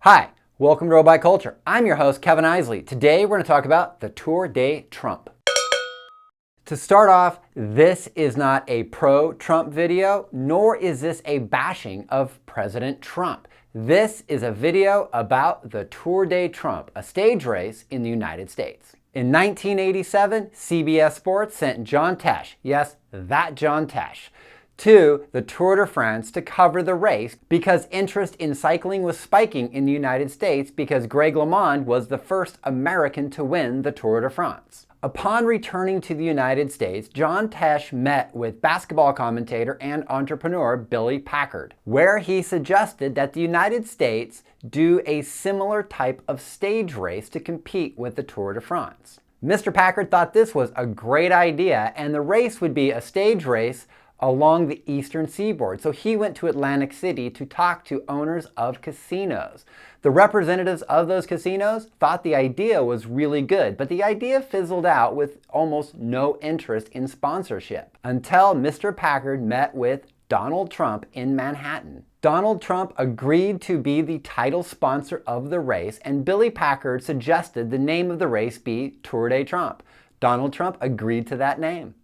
Hi, welcome to Robot Culture. I'm your host, Kevin Isley. Today we're going to talk about the Tour de Trump. To start off, this is not a pro-Trump video, nor is this a bashing of President Trump. This is a video about the Tour de Trump, a stage race in the United States. In 1987, CBS Sports sent John Tesh, yes, that John Tesh, to the Tour de France to cover the race because interest in cycling was spiking in the United States because Greg LeMond was the first American to win the Tour de France. Upon returning to the United States, John Tesh met with basketball commentator and entrepreneur Billy Packard, where he suggested that the United States do a similar type of stage race to compete with the Tour de France. Mr. Packard thought this was a great idea, and the race would be a stage race along the eastern seaboard. So he went to Atlantic City to talk to owners of casinos. The representatives of those casinos thought the idea was really good, but the idea fizzled out with almost no interest in sponsorship until Mr. Packard met with Donald Trump in Manhattan. Donald Trump agreed to be the title sponsor of the race, and Billy Packard suggested the name of the race be Tour de Trump. Donald Trump agreed to that name.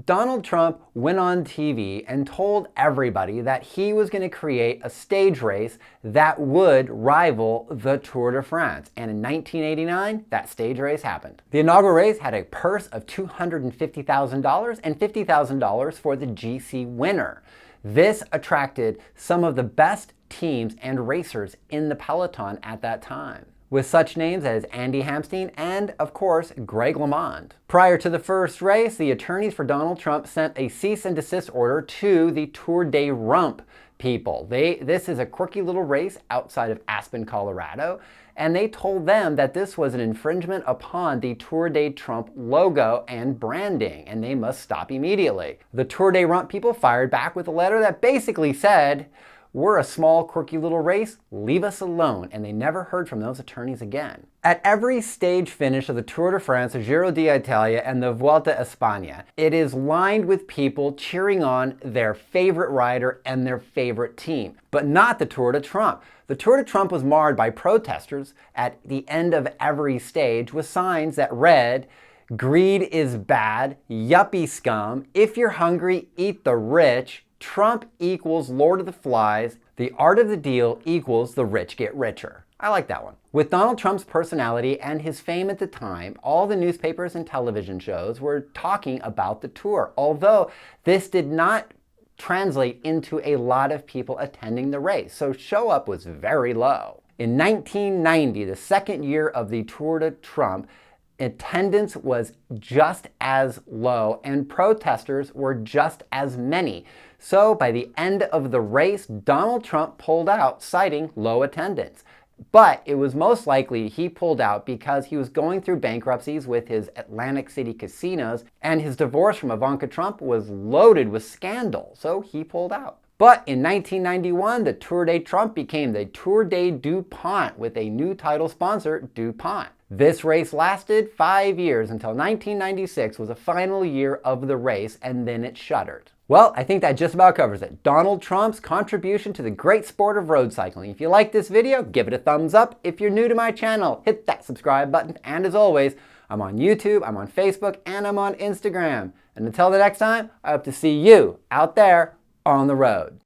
Donald Trump went on TV and told everybody that he was going to create a stage race that would rival the Tour de France. And in 1989, that stage race happened. The inaugural race had a purse of $250,000 and $50,000 for the GC winner. This attracted some of the best teams and racers in the peloton at that time, with such names as Andy Hamstein and, of course, Greg LeMond. Prior to the first race, the attorneys for Donald Trump sent a cease and desist order to the Tour de Rump people. This is a quirky little race outside of Aspen, Colorado, and they told them that this was an infringement upon the Tour de Trump logo and branding, and they must stop immediately. The Tour de Rump people fired back with a letter that basically said, "We're a small, quirky little race, leave us alone," and they never heard from those attorneys again. At every stage finish of the Tour de France, the Giro d'Italia, and the Vuelta a España, it is lined with people cheering on their favorite rider and their favorite team, but not the Tour de Trump. The Tour de Trump was marred by protesters at the end of every stage with signs that read, "Greed is bad, yuppie scum, if you're hungry, eat the rich, Trump equals Lord of the Flies, the art of the deal equals the rich get richer." I like that one. With Donald Trump's personality and his fame at the time, all the newspapers and television shows were talking about the tour, although this did not translate into a lot of people attending the race, so show up was very low. In 1990, the second year of the Tour de Trump, attendance was just as low and protesters were just as many. So by the end of the race, Donald Trump pulled out, citing low attendance. But it was most likely he pulled out because he was going through bankruptcies with his Atlantic City casinos, and his divorce from Ivanka Trump was loaded with scandal, so he pulled out. But in 1991, the Tour de Trump became the Tour de DuPont with a new title sponsor, DuPont. This race lasted 5 years until 1996 was the final year of the race, and then it shuttered. Well, I think that just about covers it. Donald Trump's contribution to the great sport of road cycling. If you like this video, give it a thumbs up. If you're new to my channel, hit that subscribe button. And as always, I'm on YouTube, I'm on Facebook, and I'm on Instagram. And until the next time, I hope to see you out there on the road.